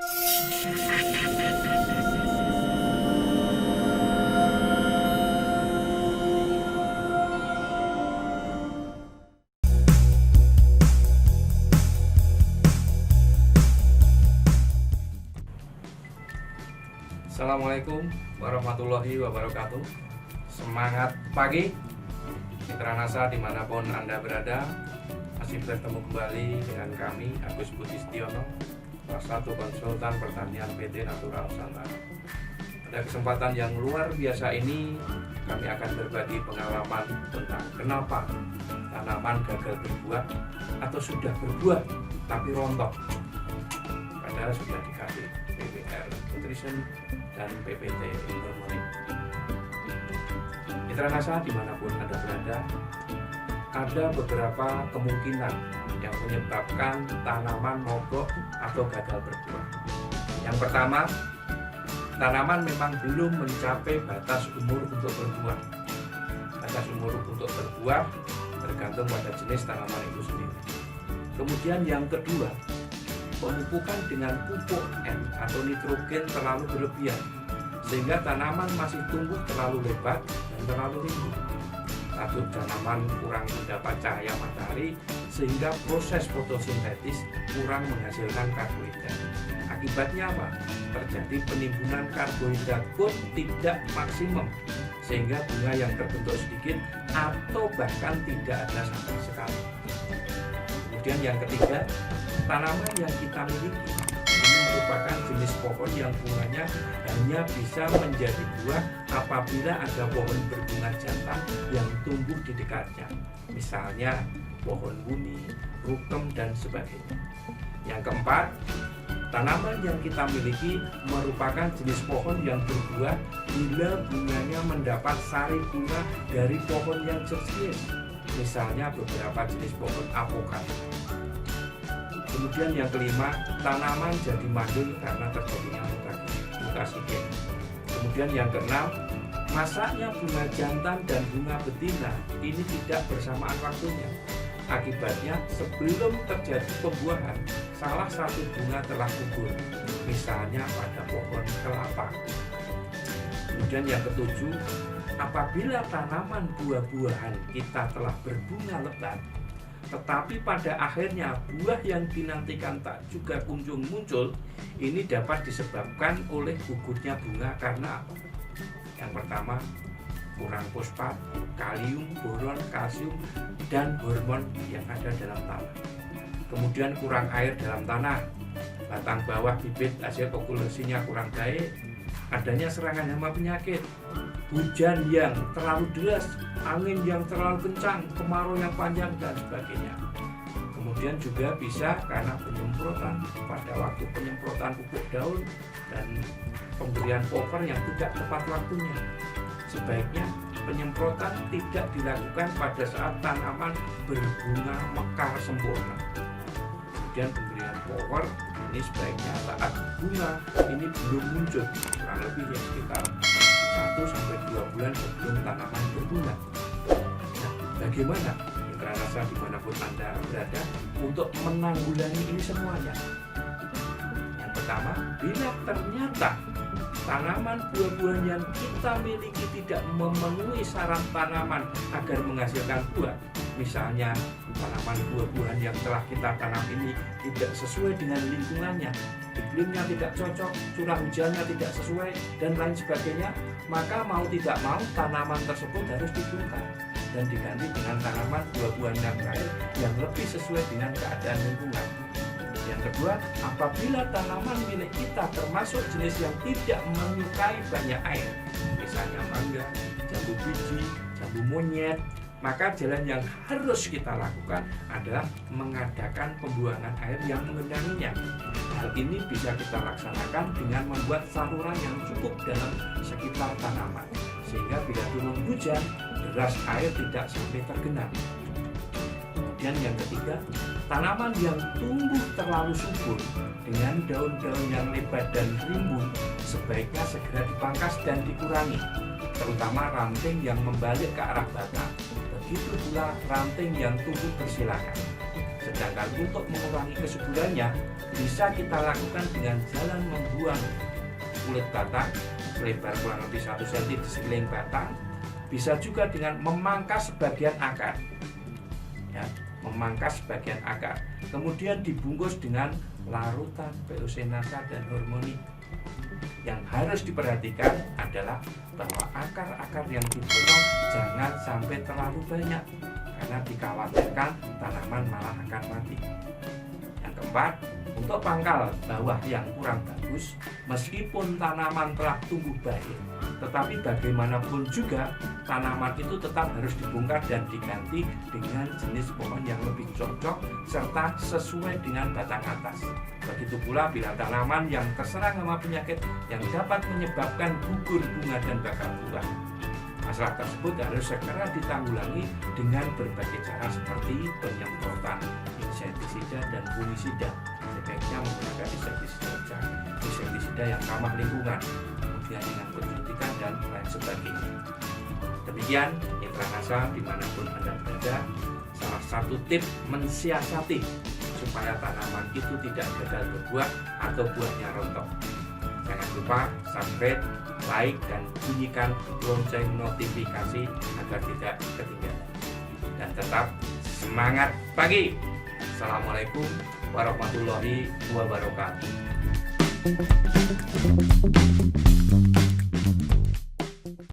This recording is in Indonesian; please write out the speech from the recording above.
Assalamualaikum warahmatullahi wabarakatuh. Semangat pagi Mitra NASA dimanapun Anda berada. Masih bertemu kembali dengan kami Agus Budi Setiono, salah satu konsultan pertanian PT Natural Nusantara. Pada kesempatan yang luar biasa ini kami akan berbagi pengalaman tentang kenapa tanaman gagal berbuah atau sudah berbuah tapi rontok, padahal sudah dikasih PPR Nutrition dan PPT Intermonic. Mitra NASA dimanapun Anda berada, ada beberapa kemungkinan yang menyebabkan tanaman mogok atau gagal berbuah. Yang pertama, tanaman memang belum mencapai batas umur untuk berbuah. Batas umur untuk berbuah tergantung pada jenis tanaman itu sendiri. Kemudian yang kedua, pemupukan dengan pupuk N atau nitrogen terlalu berlebihan sehingga tanaman masih tumbuh terlalu lebat dan terlalu tinggi. Satu, tanaman kurang mendapat cahaya matahari sehingga proses fotosintetis kurang menghasilkan karbohidrat. Akibatnya apa? Terjadi penimbunan karbohidrat pun tidak maksimum sehingga bunga yang terbentuk sedikit atau bahkan tidak ada sama sekali. Kemudian yang ketiga, tanaman yang kita miliki ini merupakan jenis pohon yang bunganya hanya bisa menjadi buah apabila ada pohon berbunga jantan yang tumbuh di dekatnya, misalnya pohon buni, rukem, dan sebagainya. Yang keempat, tanaman yang kita miliki merupakan jenis pohon yang berbuah bila bunganya mendapat sari bunga dari pohon yang jenis, misalnya beberapa jenis pohon apokat. Kemudian yang kelima, tanaman jadi mandul karena terjadinya mutasi gen. Kemudian yang keenam, masaknya bunga jantan dan bunga betina ini tidak bersamaan waktunya. Akibatnya sebelum terjadi pembuahan, salah satu bunga telah gugur, misalnya pada pohon kelapa. Kemudian yang ketujuh, apabila tanaman buah-buahan kita telah berbunga lebat, tetapi pada akhirnya buah yang dinantikan tak juga kunjung muncul, ini dapat disebabkan oleh gugurnya bunga karena apa? Yang pertama, kurang fosfat, kalium, boron, kalsium, dan hormon yang ada dalam tanah. Kemudian kurang air dalam tanah, batang bawah bibit hasil populasinya kurang baik, adanya serangan hama penyakit, hujan yang terlalu deras, angin yang terlalu kencang, kemarau yang panjang, dan sebagainya. Kemudian juga bisa karena penyemprotan pada waktu penyemprotan pupuk daun dan pemberian cover yang tidak tepat waktunya. Sebaiknya penyemprotan tidak dilakukan pada saat tanaman berbunga mekar sempurna. Kemudian pemberian cover ini sebaiknya saat bunga ini belum muncul, kurang lebih ya sekitar 1-2 bulan sebelum tanaman berbunga. Nah, bagaimana Mitra NASA dimanapun Anda berada untuk menanggulangi ini semuanya? Yang pertama, bila ternyata tanaman buah-buahan yang kita miliki tidak memenuhi syarat tanaman agar menghasilkan buah, misalnya tanaman buah-buahan yang telah kita tanam ini tidak sesuai dengan lingkungannya, iklimnya tidak cocok, curah hujannya tidak sesuai, dan lain sebagainya, maka mau tidak mau tanaman tersebut harus dibongkar dan diganti dengan tanaman buah-buahan yang lain yang lebih sesuai dengan keadaan lingkungan. Yang kedua, apabila tanaman milik kita termasuk jenis yang tidak menyukai banyak air, misalnya mangga, jambu biji, jambu monyet, maka jalan yang harus kita lakukan adalah mengadakan pembuangan air yang mengendanginya. Hal ini bisa kita laksanakan dengan membuat saluran yang cukup dalam sekitar tanaman, sehingga bila turun hujan, deras air tidak sampai tergenang. Dan yang ketiga, tanaman yang tumbuh terlalu subur dengan daun-daun yang lebat dan rimbun sebaiknya segera dipangkas dan dikurangi, terutama ranting yang membalik ke arah batang. Begitu pula ranting yang tumbuh bersilangan. Sedangkan untuk mengurangi kesuburannya, bisa kita lakukan dengan jalan membuang kulit batang selebar kurang lebih 1 cm di sekeliling batang. Bisa juga dengan memangkas sebagian akar, ya, memangkas sebagian akar. Kemudian dibungkus dengan larutan POC-NASA dan hormoni. Yang harus diperhatikan adalah bahwa akar-akar yang dipotong jangan sampai terlalu banyak, karena dikhawatirkan tanaman malah akan mati. Yang keempat, untuk pangkal bawah yang kurang bagus, meskipun tanaman telah tumbuh baik, tetapi bagaimanapun juga tanaman itu tetap harus dibongkar dan diganti dengan jenis pohon yang lebih cocok serta sesuai dengan batang atas. Begitu pula bila tanaman yang terserang hama penyakit yang dapat menyebabkan gugur bunga dan bakal buah. Masalah tersebut harus segera ditanggulangi dengan berbagai cara seperti penyemprotan insektisida dan fungisida. Sebaiknya menggunakan insektisida yang ramah lingkungan, kemudian dengan penyuntikan dan lain sebagainya. Demikian Mitra NASA dimanapun Anda berada, salah satu tip mensiasati supaya tanaman itu tidak gagal berbuah atau buahnya rontok. Jangan lupa subscribe, like, dan bunyikan lonceng notifikasi agar tidak ketinggalan. Dan tetap semangat pagi. Assalamualaikum warahmatullahi wabarakatuh.